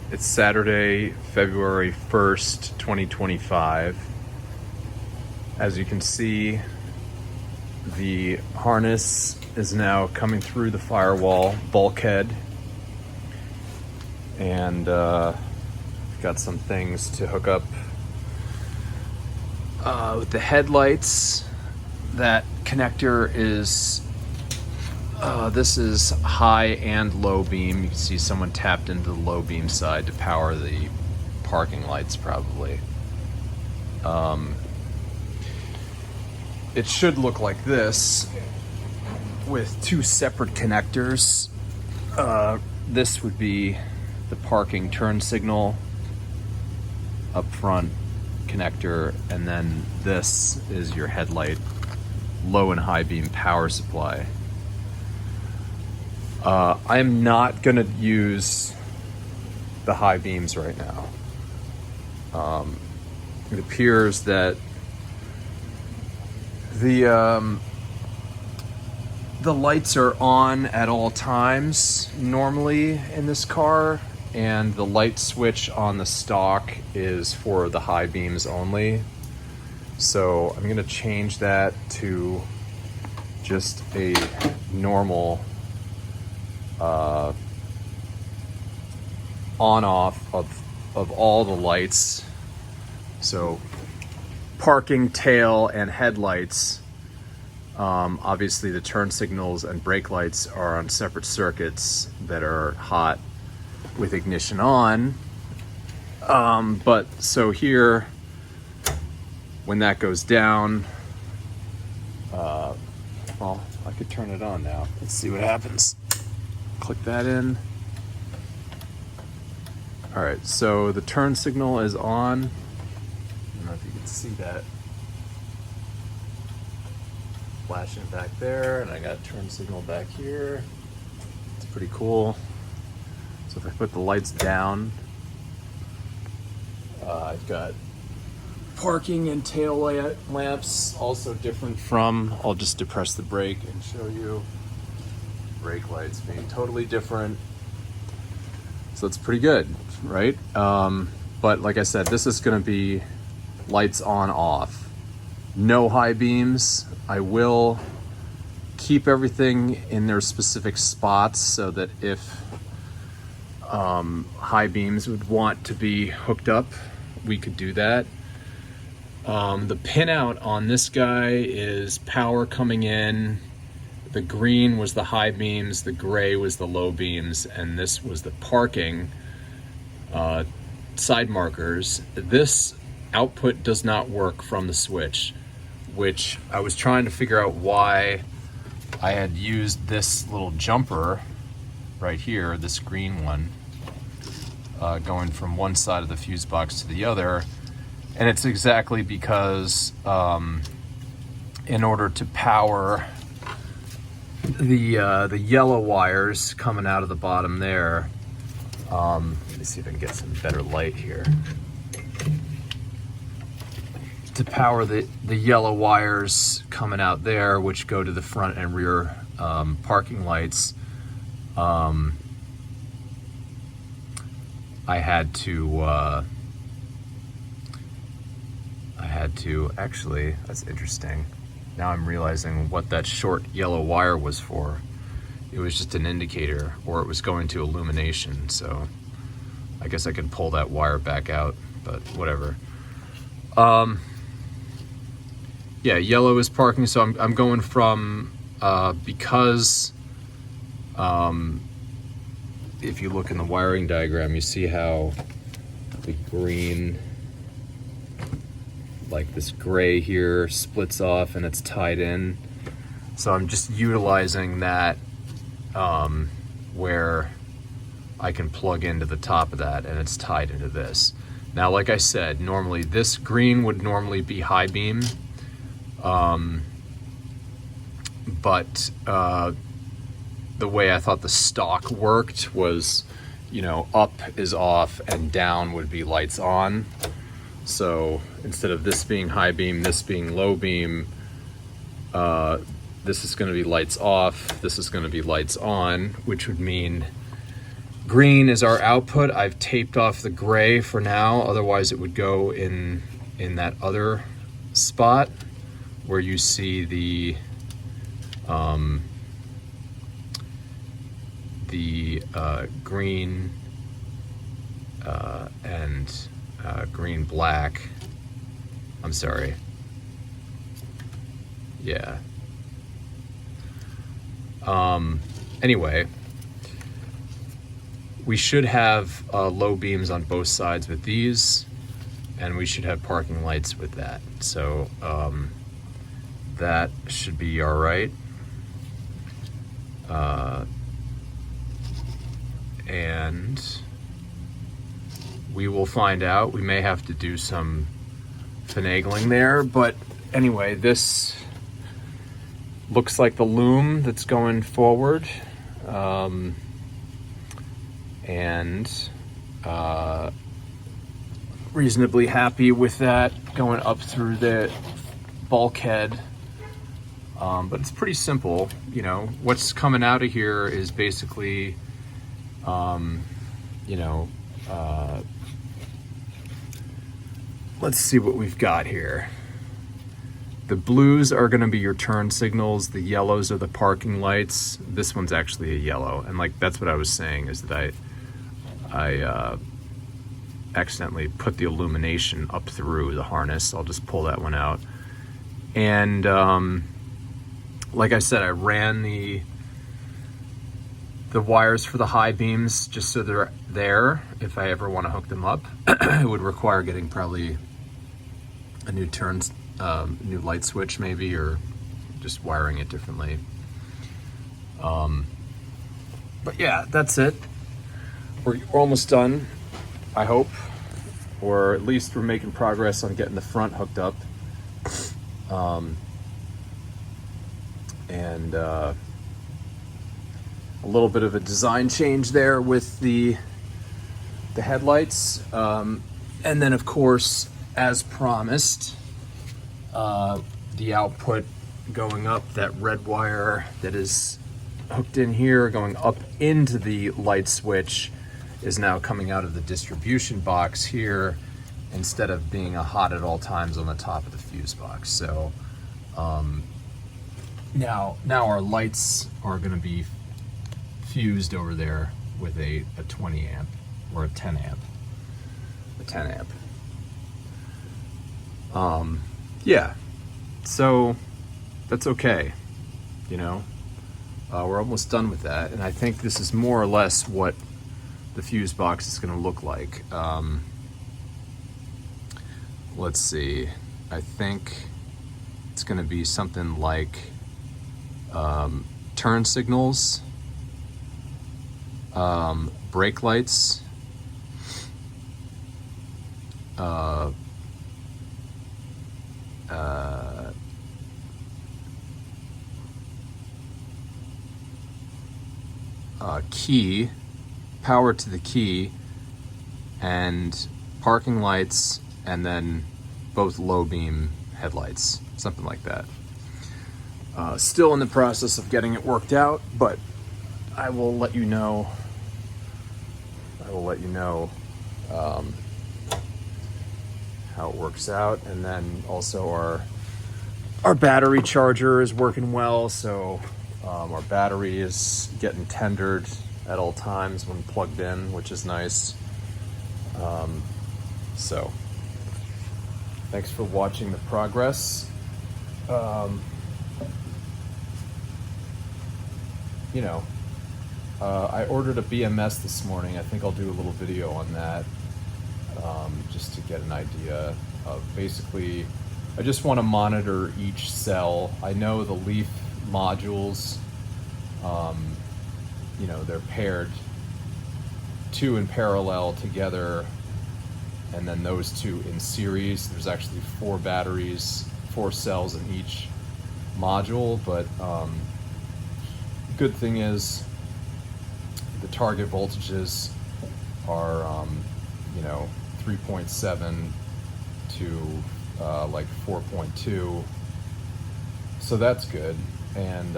It's Saturday, February 1st, 2025. As you can see, the harness is now coming through the firewall bulkhead, and got some things to hook up with the headlights. That connector is this is high and low beam. You can see someone tapped into the low beam side to power the parking lights probably. It should look like this with two separate connectors. This would be the parking turn signal up front connector, and then this is your headlight low and high beam power supply. I'm not gonna use the high beams right now. It appears that the lights are on at all times normally in this car, and the light switch on the stock is for the high beams only. So I'm gonna change that to just a normal on-off of all the lights. So parking, tail, and headlights. Obviously the turn signals and brake lights are on separate circuits that are hot with ignition on. But so here, when that goes down, well, I could turn it on now. Let's see what happens. Click that in. All right, so the turn signal is on. I don't know if you can see that flashing back there, and I got turn signal back here. It's pretty cool. So if I put the lights down, I've got parking and tail lamps, also different from, I'll just depress the brake and show you. Brake lights being totally different. So it's pretty good, right? But like I said, this is gonna be lights on off. No high beams. I will keep everything in their specific spots so that if high beams would want to be hooked up, we could do that. The pinout on this guy is power coming in. The green was the high beams, the gray was the low beams, and this was the parking side markers. This output does not work from the switch, which I was trying to figure out why I had used this little jumper right here, this green one, going from one side of the fuse box to the other. And it's exactly because in order to power the yellow wires coming out of the bottom there, let me see if I can get some better light here. To power the yellow wires coming out there, which go to the front and rear parking lights, I had to actually, that's interesting. Now I'm realizing what that short yellow wire was for. It was just an indicator, or it was going to illumination. So I guess I could pull that wire back out, but whatever. Yeah, yellow is parking. So I'm going from, because if you look in the wiring diagram, you see how the green, like this gray here, splits off and it's tied in. So I'm just utilizing that where I can plug into the top of that, and it's tied into this. Now, like I said, normally this green would normally be high beam, but the way I thought the stock worked was, you know, up is off and down would be lights on. So instead of this being high beam, this being low beam, this is going to be lights off, this is going to be lights on, which would mean Green is our output. I've taped off the gray for now, otherwise it would go in that other spot where you see the green and green black. I'm sorry. Yeah. Anyway, we should have low beams on both sides with these, and we should have parking lights with that. So that should be all right. And we will find out. We may have to do some finagling there, but anyway, this looks like the loom that's going forward. And reasonably happy with that going up through the bulkhead. But it's pretty simple, you know. What's coming out of here is basically, let's see what we've got here. The blues are going to be your turn signals. The yellows are the parking lights. This one's actually a yellow, and like that's what I was saying, is that I accidentally put the illumination up through the harness. I'll just pull that one out. And like I said, I ran the wires for the high beams just so they're there if I ever want to hook them up. It would require getting probably a new new light switch maybe, or just wiring it differently. But yeah, that's it. We're almost done, I hope, or at least we're making progress on getting the front hooked up. And a little bit of a design change there with the headlights. And then of course, as promised, the output going up, that red wire that is hooked in here going up into the light switch is now coming out of the distribution box here instead of being a hot at all times on the top of the fuse box. So now our lights are going to be fused over there with a 20 amp or a 10 amp. Yeah, so that's okay, you know. We're almost done with that, and I think this is more or less what the fuse box is going to look like. Let's see, I think it's going to be something like turn signals, brake lights, key, power to the key, and parking lights, and then both low beam headlights, something like that. Still in the process of getting it worked out, but I will let you know. How it works out. And then also our battery charger is working well, so our battery is getting tendered at all times when plugged in, which is nice. So thanks for watching the progress. I ordered a BMS this morning. I think I'll do a little video on that, just to get an idea of, basically, I just want to monitor each cell. I know the leaf modules, they're paired 2 in parallel together, and then those 2 in series. There's actually 4 batteries, 4 cells in each module, but good thing is the target voltages are 3.7 to like 4.2, so that's good. And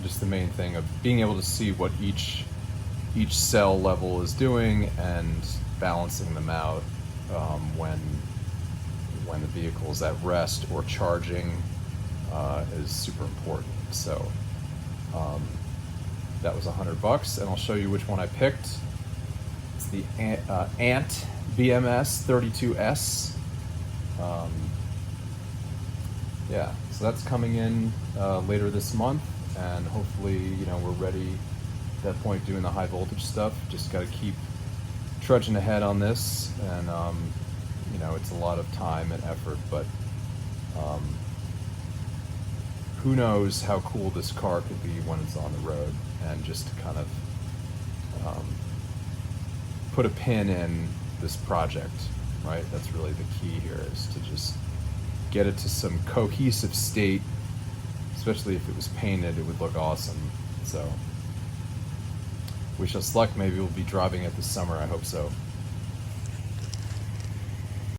just the main thing of being able to see what each each cell level is doing and balancing them out when the vehicle is at rest or charging is super important. So that was $100, and I'll show you which one I picked. It's the Ant BMS 32S. Yeah, so that's coming in later this month, and hopefully, you know, we're ready at that point doing the high voltage stuff. Just got to keep trudging ahead on this, and you know, it's a lot of time and effort, but who knows how cool this car could be when it's on the road. And just to kind of put a pin in this project, right? That's really the key here, is to just get it to some cohesive state. Especially if it was painted, it would look awesome. So wish us luck. Maybe we'll be driving it this summer. I hope so.